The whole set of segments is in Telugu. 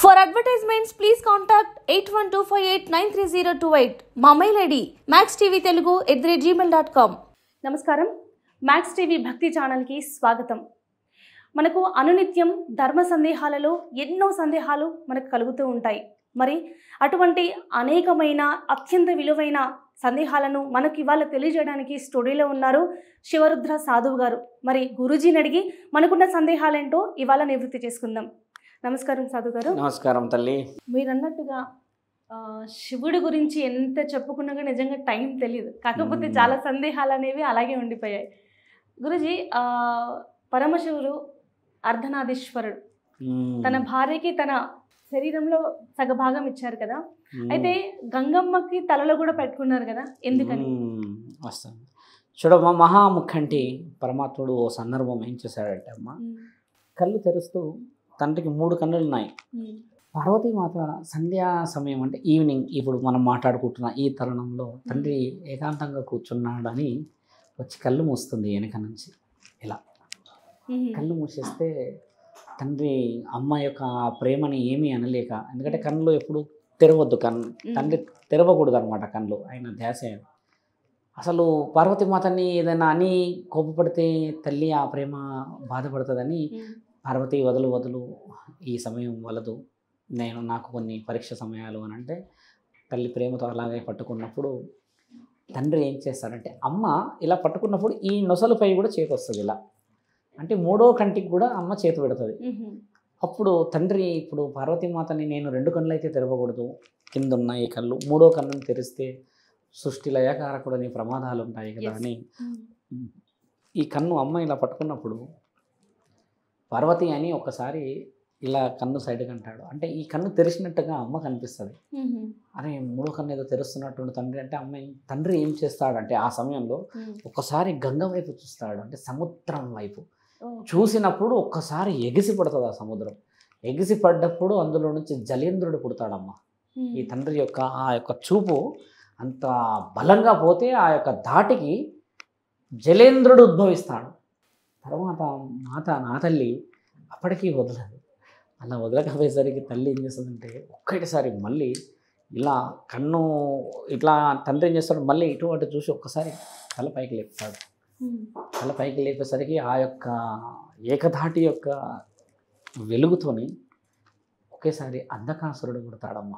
For advertisements, please contact 8125893028. మా మెయిల్ ఐడి maxtvtelugu@gmail.com. నమస్కారం, మ్యాక్స్ టీవీ భక్తి ఛానల్కి స్వాగతం. మనకు అనునిత్యం ధర్మ సందేహాలలో ఎన్నో సందేహాలు మనకు కలుగుతూ ఉంటాయి. మరి అటువంటి అనేకమైన అత్యంత విలువైన సందేహాలను మనకి ఇవాళ తెలియజేయడానికి స్టూడియోలో ఉన్నారు శివరుద్ర సాధువు గారు. మరి గురూజీని అడిగి మనకున్న సందేహాలేంటో ఇవాళ నివృత్తి చేసుకుందాం. నమస్కారం సాధువు గారు. నమస్కారం తల్లి. మీరు అన్నట్టుగా శివుడి గురించి ఎంత చెప్పుకున్నా నిజంగా టైం తెలియదు. కాకపోతే చాలా సందేహాలు అనేవి అలాగే ఉండిపోయాయి. గురూజీ, పరమశివుడు అర్ధనారీశ్వరుడు, తన భార్యకి తన శరీరంలో సగభాగం ఇచ్చారు కదా. అయితే గంగమ్మకి తలలో కూడా పెట్టుకున్నారు కదా, ఎందుకని? వస్తాను చూడమ్మా. మహాముఖంటి పరమాత్ముడు ఓ సందర్భం ఏం చేశాడంటే అమ్మ, కళ్ళు తెరుస్తూ తండ్రికి 3 కన్నులు ఉన్నాయి. పార్వతీమాత సంధ్యా సమయం అంటే ఈవినింగ్, ఇప్పుడు మనం మాట్లాడుకుంటున్న ఈ తరుణంలో తండ్రి ఏకాంతంగా కూర్చున్నాడని వచ్చి కళ్ళు మూస్తుంది వెనక నుంచి. ఇలా కళ్ళు మూసేస్తే తండ్రి అమ్మ యొక్క ప్రేమని ఏమీ అనలేక, ఎందుకంటే కన్నులు ఎప్పుడు తెరవద్దు, తండ్రి తెరవకూడదు అనమాట కన్నులు, ఆయన ధ్యాస. అసలు పార్వతీమాతని ఏదైనా అని కోపపడితే తల్లి ఆ ప్రేమ బాధపడుతుందని పార్వతి వదులు ఈ సమయం వలదు, నాకు కొన్ని పరీక్ష సమయాలు అని అంటే తల్లి ప్రేమతో అలాగే పట్టుకున్నప్పుడు తండ్రి ఏం చేస్తాడంటే, అమ్మ ఇలా పట్టుకున్నప్పుడు ఈ నొసలుపై కూడా చేతి వస్తుంది ఇలా, అంటే 3వ కంటికి కూడా అమ్మ చేతి పెడుతుంది. అప్పుడు తండ్రి, ఇప్పుడు పార్వతీమాతని నేను 2 కళ్ళు అయితే తెరవకూడదు, కింద ఉన్న ఈ కళ్ళు 3వ కన్నును తెరిస్తే సృష్టి లయకారకుడని ప్రమాదాలు ఉంటాయి కదా అని ఈ కన్ను అమ్మ ఇలా పట్టుకున్నప్పుడు పార్వతి అని ఒక్కసారి ఇలా కన్ను సైడ్కి అంటాడు. అంటే ఈ కన్ను తెరిచినట్టుగా అమ్మ కనిపిస్తుంది. అరే 3వ కన్ను ఏదో తెరుస్తున్నట్టు తండ్రి అంటే తండ్రి ఏం చేస్తాడంటే ఆ సమయంలో ఒక్కసారి గంగ వైపు చూస్తాడు, అంటే సముద్రం వైపు చూసినప్పుడు ఒక్కసారి ఎగిసి పడుతుంది ఆ సముద్రం. ఎగిసి పడ్డప్పుడు అందులో నుంచి జలేంద్రుడు పుడతాడమ్మ. ఈ తండ్రి యొక్క ఆ యొక్క చూపు అంత బలంగా పోతే ఆ యొక్క ధాటికి జలేంద్రుడు ఉద్భవిస్తాడు. తర్వాత నా తల్లి అప్పటికీ వదలదు. అలా వదలకపోయేసరికి తల్లి ఏం చేస్తుందంటే ఒక్కటిసారి మళ్ళీ ఇలా కన్ను ఇట్లా తండ్రి ఏం చేస్తాడు, మళ్ళీ ఇటు అటు చూసి ఒక్కసారి తల పైకి లేపుతాడు. తల పైకి లేపేసరికి ఆ యొక్క ఏకధాటి యొక్క వెలుగుతోని ఒకేసారి అంధకాసురుడు పుడతాడమ్మ.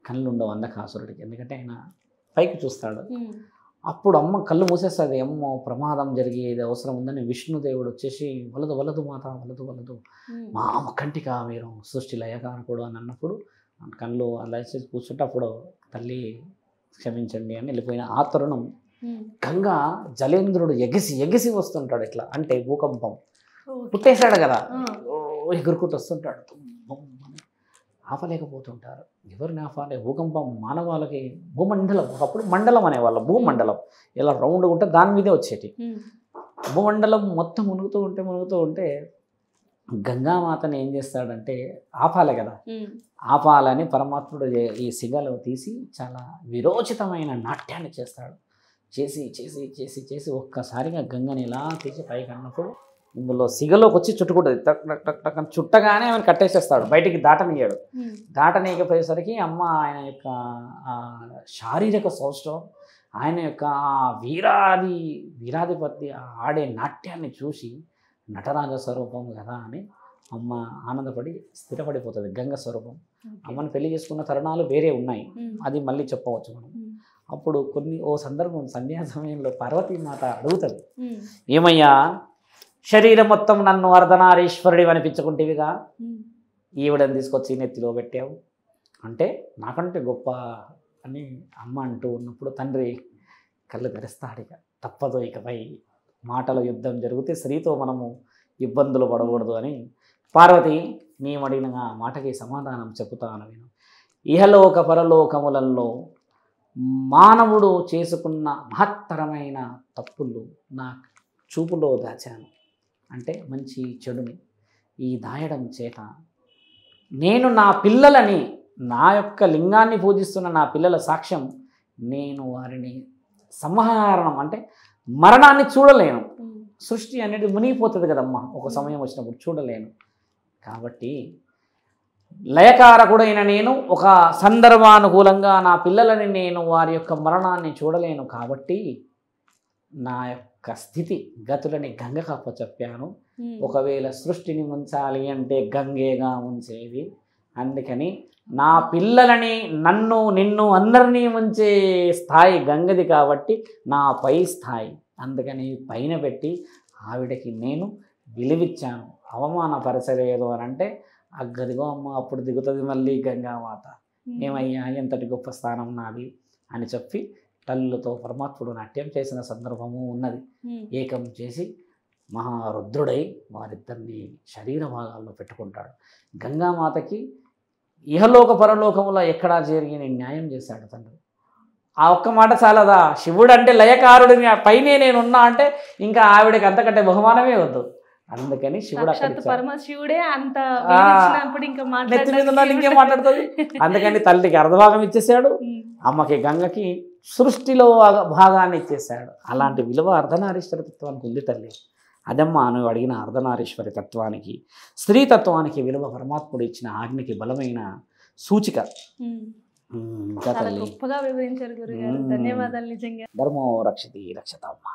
కళ్ళు ఉండవు అంధకాసురుడికి, ఎందుకంటే ఆయన పైకి చూస్తాడు. అప్పుడు అమ్మ కళ్ళు మూసేస్తుంది. అమ్మో ప్రమాదం జరిగేది అవసరం ఉందని విష్ణుదేవుడు వచ్చేసి వలదు మాత వలదు మా కంటిగా మీరు సృష్టి లయకారకుడు అని అన్నప్పుడు కళ్ళు అలా వేసి కూర్చుంటే అప్పుడు తల్లి క్షమించండి అని వెళ్ళిపోయిన ఆ తరుణం గంగా జలేంద్రుడు ఎగిసి వస్తుంటాడు. ఇట్లా అంటే భూకంపం పుట్టేశాడు కదా, ఎగురుకుంటూ వస్తుంటాడు. ఆపలేకపోతుంటారు. ఎవరిని ఆపాలి? భూకంపం మానవాళ్ళకి భూమండలం, ఒకప్పుడు మండలం అనేవాళ్ళు, భూమండలం ఇలా రౌండ్గా ఉంటే దాని మీదే వచ్చేటి. భూమండలం మొత్తం మునుగుతూ ఉంటే గంగామాతని ఏం చేస్తాడంటే ఆపాలి కదా, ఆపాలని పరమాత్ముడు ఈ సిగలో తీసి చాలా విరోచితమైన నాట్యాన్ని చేస్తాడు. చేసి ఒక్కసారిగా గంగని ఇలా తీసి పైకి అన్నప్పుడు ఇందులో సిగలోకి వచ్చి చుట్టుకుంటుంది. టక్ చుట్టగానే ఆయన కట్టేసేస్తాడు, బయటికి దాటనీయకపోయేసరికి అమ్మ ఆయన యొక్క శారీరక సౌష్ఠవం, ఆయన యొక్క వీరాధిపతి ఆడే నాట్యాన్ని చూసి నటరాజ స్వరూపం కదా అని అమ్మ ఆనందపడి స్థిరపడిపోతుంది. గంగ స్వరూపం. అమ్మని పెళ్లి చేసుకున్న తరుణాలు వేరే ఉన్నాయి, అది మళ్ళీ చెప్పవచ్చు మనం. అప్పుడు ఓ సందర్భం సంధ్యా సమయంలో పార్వతీమాత అడుగుతుంది, ఏమయ్యా శరీరం మొత్తం నన్ను అర్ధనారీశ్వరుడి అనిపించుకుంటేవిగా ఈవిడని తీసుకొచ్చి నెత్తిలో పెట్టావు అంటే నాకంటే గొప్ప అని అమ్మ అంటూ ఉన్నప్పుడు తండ్రి కళ్ళు తెరుస్తాడు. ఇక తప్పదు, ఇకపై మాటల యుద్ధం జరిగితే స్త్రీతో మనము ఇబ్బందులు పడకూడదు అని పార్వతి మేము అడిగిన మాటకి సమాధానం చెబుతాను నేను. ఇహలోక పరలోకములలో మానవుడు చేసుకున్న మహత్తరమైన తప్పులు నా చూపులో దాచాను, అంటే మంచి చెడుని ఈ దాయడం చేత నేను నా పిల్లలని, నా యొక్క లింగాన్ని పూజిస్తున్న నా పిల్లల సాక్ష్యం, నేను వారిని సంహరణం అంటే మరణాన్ని చూడలేను. సృష్టి అనేది మునిగిపోతుంది కదమ్మా ఒక సమయం వచ్చినప్పుడు, చూడలేను. కాబట్టి లయకారకుడైన నేను ఒక సందర్భానుకూలంగా నా పిల్లలని నేను వారి యొక్క మరణాన్ని చూడలేను కాబట్టి నా యొక్క స్థితి గతులని గంగకు అప్పచెప్పాను. ఒకవేళ సృష్టిని ఉంచాలి అంటే గంగేగా ఉంచేది. అందుకని నా పిల్లలని నన్ను నిన్ను అందరినీ ఉంచే స్థాయి గంగది కాబట్టి నా పై స్థాయి. అందుకని పైన పెట్టి ఆవిడకి నేను విలువిచ్చాను, అవమానపరచలేదు అని అంటే అగ్గదిగో అమ్మ అప్పుడు దిగుతుంది మళ్ళీ గంగామాత, ఏమయ్యా ఎంతటి గొప్ప స్థానం నాది అని చెప్పి తల్లులతో పరమాత్ముడు నాట్యం చేసిన సందర్భము ఉన్నది. ఏకం చేసి మహారుద్రుడై వారిద్దరిని శరీర భాగాల్లో పెట్టుకుంటాడు. గంగామాతకి ఇహలోక పరలోకములో ఎక్కడా జరిగిన న్యాయం చేశాడు తండ్రి. ఆ ఒక్క మాట చాలదా? శివుడు అంటే లయకారుడిని పైనే నేనున్నా అంటే ఇంకా ఆవిడకి అంతకంటే బహుమానమే వద్దు. అందుకని శివుడు అక్కడ పరమశివుడే అంత నెత్తి మీద ఉన్న ఇంకేం మాట్లాడుతుంది. అందుకని తల్లికి అర్ధభాగం ఇచ్చేసాడు, అమ్మకి గంగకి సృష్టిలో భాగాన్ని ఇచ్చేసాడు. అలాంటి విలువ అర్ధనారీశ్వర తత్వానికి ఉంది తల్లి. అదమ్మా నువ్వు అడిగిన అర్ధనారీశ్వరి తత్వానికి, స్త్రీ తత్వానికి విలువ పరమాత్ముడు ఇచ్చిన ఆజ్ఞకి బలమైన సూచిక. గొప్పగా వివరించారు గురుగారు, ధన్యవాదాలు. నిజంగా ధర్మో రక్షతి రక్షతమ్మ.